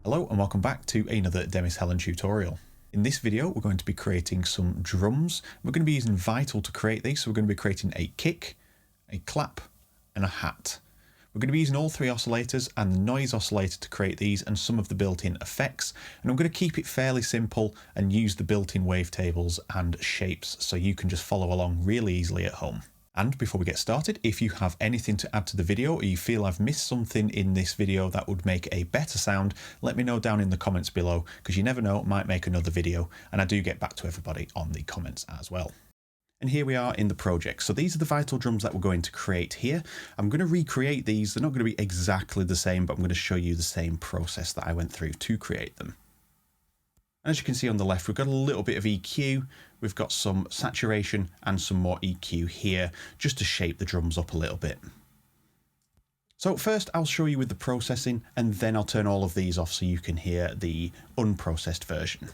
Hello and welcome back to another Demis Hellen tutorial. In this video we're going to be creating some drums. We're going to be using Vital to create these, so we're going to be creating a kick, a clap and a hat. We're going to be using all three oscillators and the noise oscillator to create these and some of the built-in effects, and I'm going to keep it fairly simple and use the built-in wavetables and shapes so you can just follow along really easily at home. And before we get started, if you have anything to add to the video or you feel I've missed something in this video that would make a better sound, let me know down in the comments below, because you never know, it might make another video, and I do get back to everybody on the comments as well. And here we are in the project. So these are the Vital drums that we're going to create here. I'm going to recreate these. They're not going to be exactly the same, but I'm going to show you the same process that I went through to create them. As you can see on the left, we've got a little bit of EQ, we've got some saturation and some more EQ here, just to shape the drums up a little bit. So first I'll show you with the processing, and then I'll turn all of these off so you can hear the unprocessed version.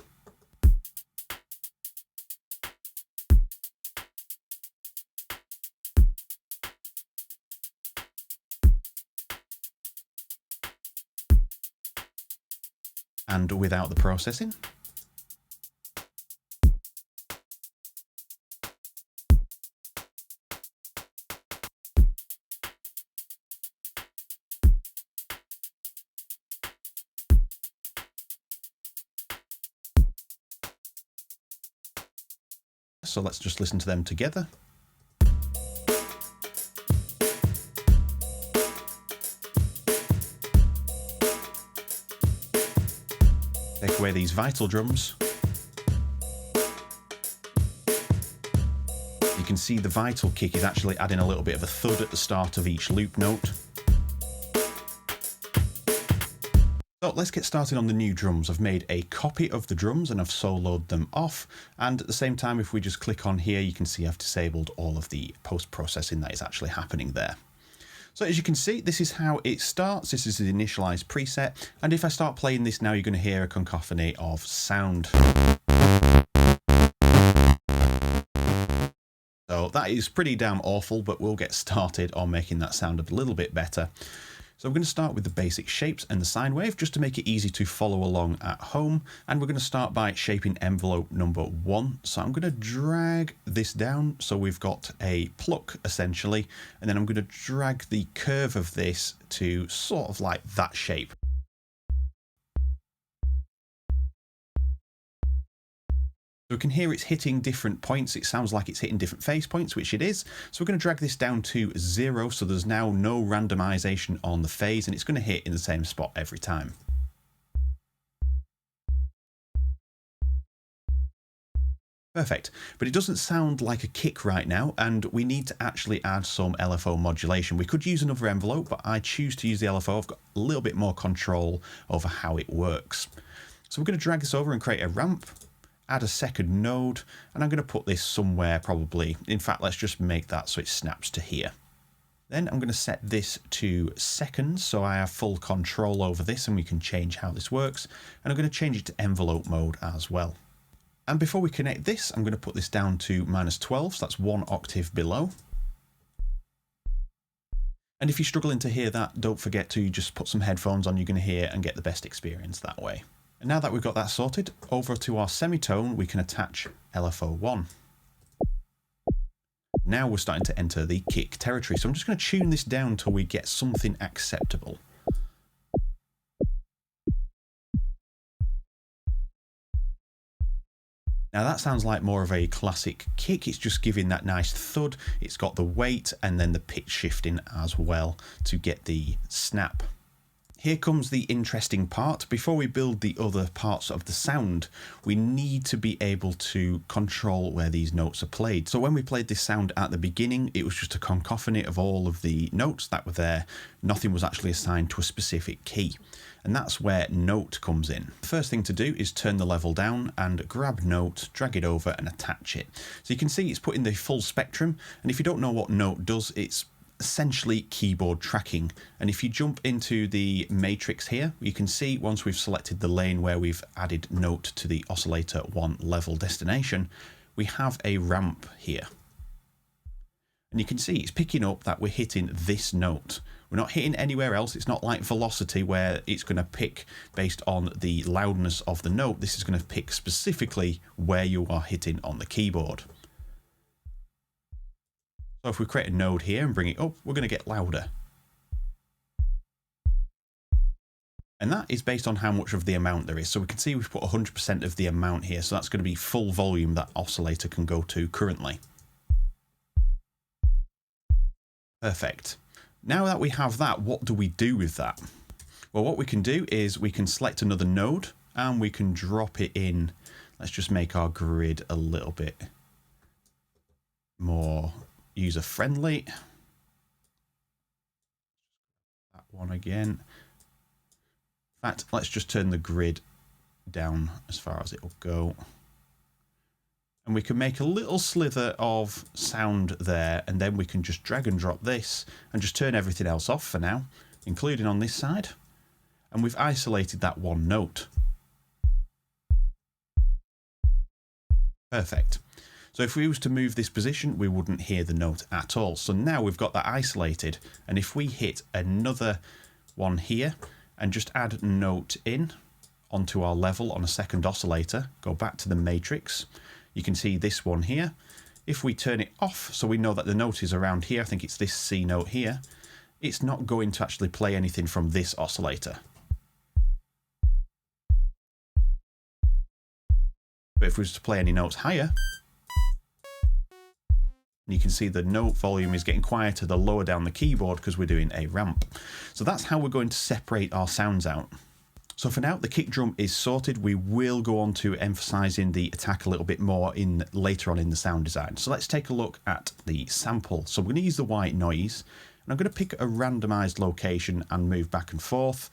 And without the processing. So let's just listen to them together. Take away these Vital drums. You can see the Vital kick is actually adding a little bit of a thud at the start of each loop note. So let's get started on the new drums. I've made a copy of the drums and I've soloed them off, and at the same time if we just click on here you can see I've disabled all of the post-processing that is actually happening there. So as you can see, this is how it starts. This is the initialized preset, and if I start playing this now you're going to hear a cacophony of sound. So that is pretty damn awful, but we'll get started on making that sound a little bit better. So I'm going to start with the basic shapes and the sine wave just to make it easy to follow along at home. And we're going to start by shaping envelope number 1. So I'm going to drag this down so we've got a pluck essentially, and then I'm going to drag the curve of this to sort of like that shape. So we can hear it's hitting different points. It sounds like it's hitting different phase points, which it is. So we're going to drag this down to 0, so there's now no randomization on the phase, and it's going to hit in the same spot every time. Perfect, but it doesn't sound like a kick right now, and we need to actually add some LFO modulation. We could use another envelope, but I choose to use the LFO. I've got a little bit more control over how it works. So we're going to drag this over and create a ramp. Add a second node, and I'm going to put this somewhere probably. In fact, let's just make that so it snaps to here. Then I'm going to set this to seconds so I have full control over this and we can change how this works. And I'm going to change it to envelope mode as well. And before we connect this, I'm going to put this down to -12, so that's 1 octave below. And if you're struggling to hear that, don't forget to just put some headphones on. You're going to hear and get the best experience that way. And now that we've got that sorted, over to our semitone, we can attach LFO1. Now we're starting to enter the kick territory. So I'm just going to tune this down till we get something acceptable. Now that sounds like more of a classic kick. It's just giving that nice thud. It's got the weight and then the pitch shifting as well to get the snap. Here comes the interesting part. Before we build the other parts of the sound, we need to be able to control where these notes are played. So when we played this sound at the beginning, it was just a cacophony of all of the notes that were there. Nothing was actually assigned to a specific key. And that's where note comes in. The first thing to do is turn the level down and grab note, drag it over and attach it. So you can see it's put in the full spectrum. And if you don't know what note does, it's essentially keyboard tracking. And if you jump into the matrix here, you can see once we've selected the lane where we've added note to the oscillator 1 level destination, we have a ramp here. And you can see it's picking up that we're hitting this note, We're not hitting anywhere else. It's not like velocity where it's going to pick based on the loudness of the note. This is going to pick specifically where you are hitting on the keyboard. So if we create a node here and bring it up, we're going to get louder. And that is based on how much of the amount there is. So we can see we've put 100% of the amount here. So that's going to be full volume that oscillator can go to currently. Perfect. Now that we have that, what do we do with that? Well, what we can do is we can select another node and we can drop it in. Let's just make our grid a little bit more user-friendly. That one again. In fact, let's just turn the grid down as far as it will go. And we can make a little slither of sound there, and then we can just drag and drop this and just turn everything else off for now, including on this side. And we've isolated that one note. Perfect. So if we was to move this position, we wouldn't hear the note at all. So now we've got that isolated. And if we hit another one here and just add note in onto our level on a second oscillator, go back to the matrix, you can see this one here. If we turn it off, so we know that the note is around here, I think it's this C note here, it's not going to actually play anything from this oscillator. But if we was to play any notes higher, you can see the note volume is getting quieter the lower down the keyboard because we're doing a ramp. So that's how we're going to separate our sounds out. So for now, the kick drum is sorted. We will go on to emphasizing the attack a little bit more later on in the sound design. So let's take a look at the sample. So we're going to use the white noise, and I'm going to pick a randomized location and move back and forth.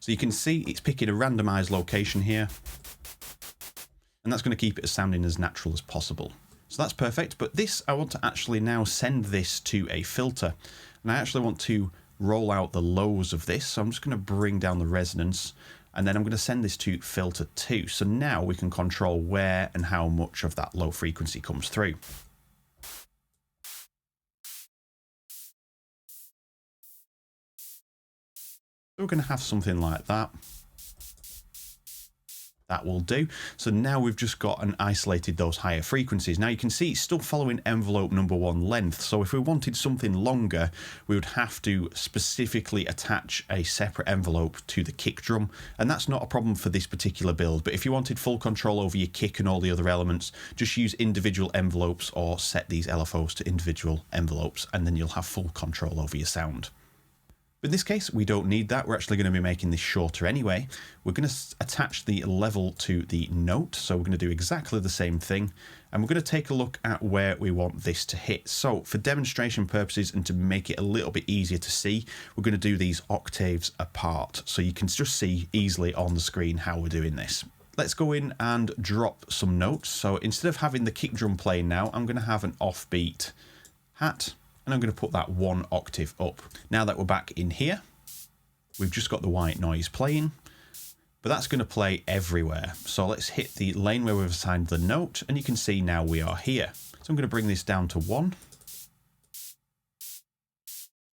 So you can see it's picking a randomized location here, and that's going to keep it as sounding as natural as possible. So that's perfect, but this, I want to actually now send this to a filter, and I actually want to roll out the lows of this. So I'm just going to bring down the resonance, and then I'm going to send this to filter 2. So now we can control where and how much of that low frequency comes through. So we're going to have something like that. That will do. So now we've just got and isolated those higher frequencies. Now you can see it's still following envelope number 1 length. So if we wanted something longer, we would have to specifically attach a separate envelope to the kick drum. And that's not a problem for this particular build. But if you wanted full control over your kick and all the other elements, just use individual envelopes or set these LFOs to individual envelopes, and then you'll have full control over your sound. But in this case, we don't need that. We're actually going to be making this shorter anyway. We're going to attach the level to the note. So we're going to do exactly the same thing. And we're going to take a look at where we want this to hit. So for demonstration purposes and to make it a little bit easier to see, we're going to do these octaves apart. So you can just see easily on the screen how we're doing this. Let's go in and drop some notes. So instead of having the kick drum playing now, I'm going to have an offbeat hat. And I'm going to put that 1 octave up. Now that we're back in here, we've just got the white noise playing, but that's going to play everywhere. So let's hit the lane where we've assigned the note, and you can see now we are here. So I'm going to bring this down to 1,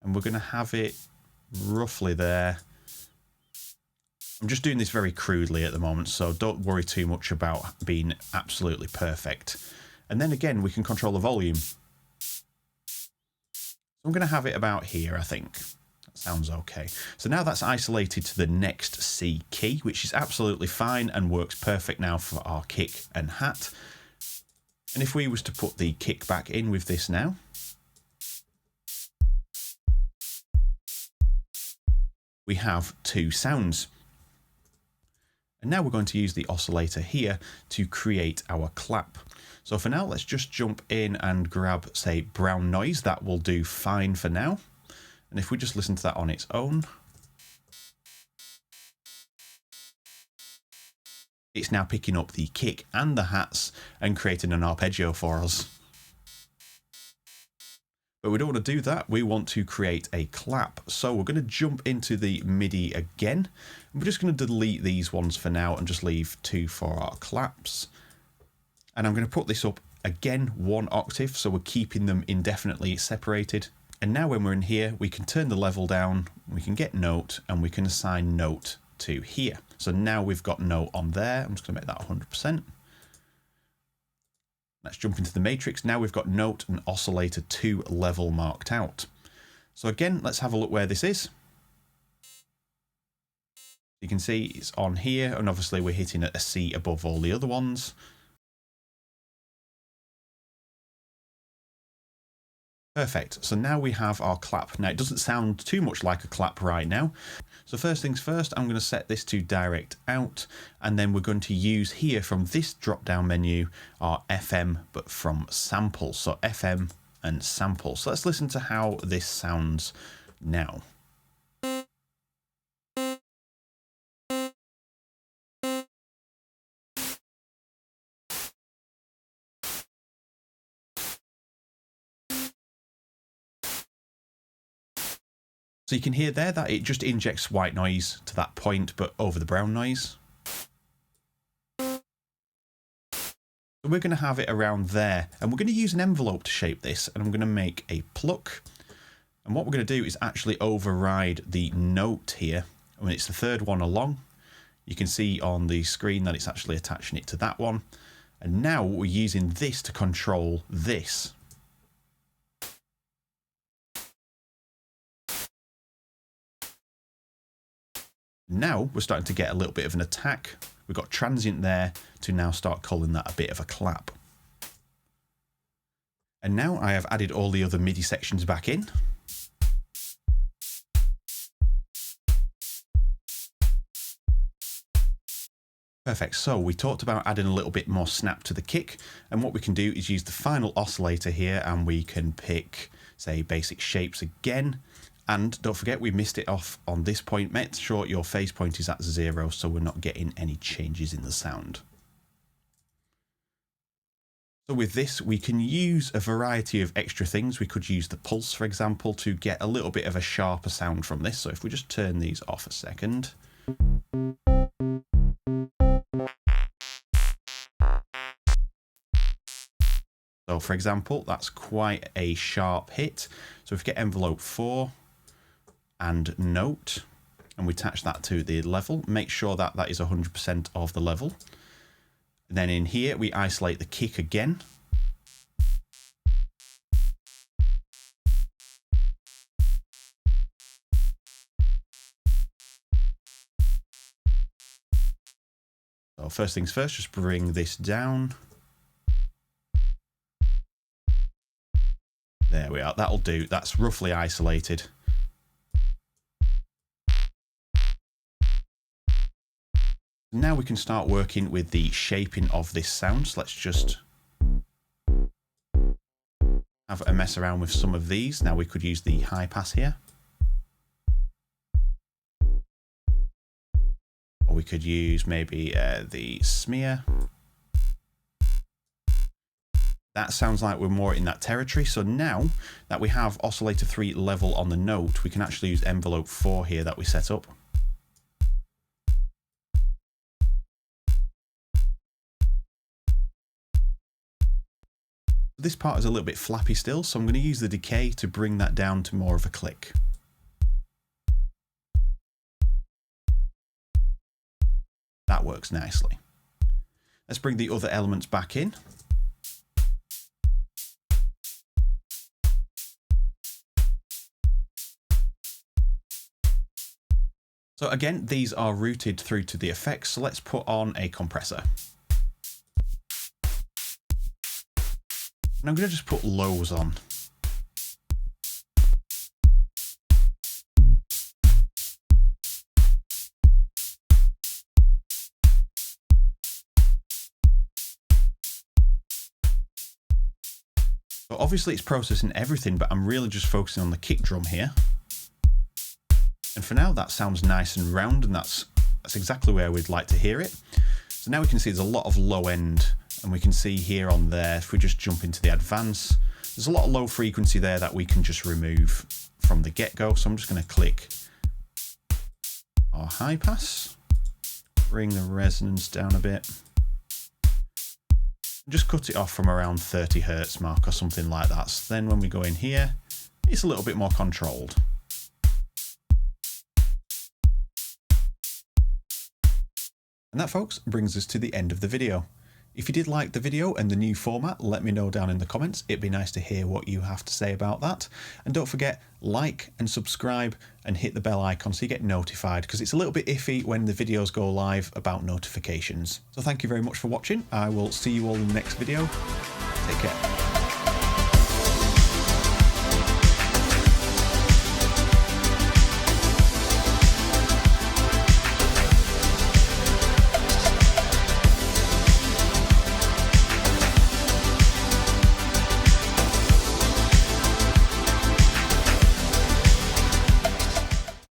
and we're going to have it roughly there. I'm just doing this very crudely at the moment, so don't worry too much about being absolutely perfect. And then again, we can control the volume. I'm going to have it about here, I think. That sounds okay. So now that's isolated to the next C key, which is absolutely fine and works perfect now for our kick and hat. And if we was to put the kick back in with this now, we have 2 sounds. And now we're going to use the oscillator here to create our clap. So for now, let's just jump in and grab, say, brown noise. That will do fine for now. And if we just listen to that on its own, it's now picking up the kick and the hats and creating an arpeggio for us. But we don't want to do that. We want to create a clap. So we're going to jump into the MIDI again. And we're just going to delete these ones for now and just leave 2 for our claps. And I'm going to put this up again 1 octave. So we're keeping them indefinitely separated. And now when we're in here, we can turn the level down, we can get note, and we can assign note to here. So now we've got note on there. I'm just going to make that 100%. Let's jump into the matrix. Now we've got note and oscillator 2 level marked out. So again, let's have a look where this is. You can see it's on here, and obviously we're hitting at a C above all the other ones. Perfect. So now we have our clap. Now it doesn't sound too much like a clap right now. So first things first, I'm going to set this to direct out, and then we're going to use here from this drop down menu our FM but from samples. So FM and sample. So let's listen to how this sounds now. So you can hear there that it just injects white noise to that point, but over the brown noise. So we're going to have it around there, and we're going to use an envelope to shape this, and I'm going to make a pluck. And what we're going to do is actually override the note here. When it's the third one along, you can see on the screen that it's actually attaching it to that one. And now we're using this to control this. Now we're starting to get a little bit of an attack. We've got transient there to now start calling that a bit of a clap. And now I have added all the other MIDI sections back in. Perfect. So we talked about adding a little bit more snap to the kick, and what we can do is use the final oscillator here, and we can pick, say, basic shapes again. And don't forget, we missed it off on this point. Make sure your phase point is at 0 so we're not getting any changes in the sound. So with this, we can use a variety of extra things. We could use the pulse, for example, to get a little bit of a sharper sound from this. So if we just turn these off a second. So for example, that's quite a sharp hit. So if we get envelope 4, and note, and we attach that to the level, make sure that that is 100% of the level. And then in here we isolate the kick again. So first things first, just bring this down. There we are, that'll do, that's roughly isolated. Now we can start working with the shaping of this sound. So let's just have a mess around with some of these. Now we could use the high pass here. Or we could use maybe the smear. That sounds like we're more in that territory. So now that we have oscillator 3 level on the note, we can actually use envelope 4 here that we set up. This part is a little bit flappy still, so I'm going to use the decay to bring that down to more of a click. That works nicely. Let's bring the other elements back in. So again, these are routed through to the effects, so let's put on a compressor. And I'm going to just put lows on. So obviously it's processing everything, but I'm really just focusing on the kick drum here. And for now, that sounds nice and round, and that's exactly where we'd like to hear it. So now we can see there's a lot of low end. And we can see here on there, if we just jump into the advance, there's a lot of low frequency there that we can just remove from the get-go. So I'm just going to click our high pass, bring the resonance down a bit, just cut it off from around 30 Hertz mark or something like that. So then when we go in here, it's a little bit more controlled. And that, folks, brings us to the end of the video. If you did like the video and the new format, let me know down in the comments. It'd be nice to hear what you have to say about that. And don't forget, like and subscribe and hit the bell icon so you get notified, because it's a little bit iffy when the videos go live about notifications. So thank you very much for watching. I will see you all in the next video. Take care.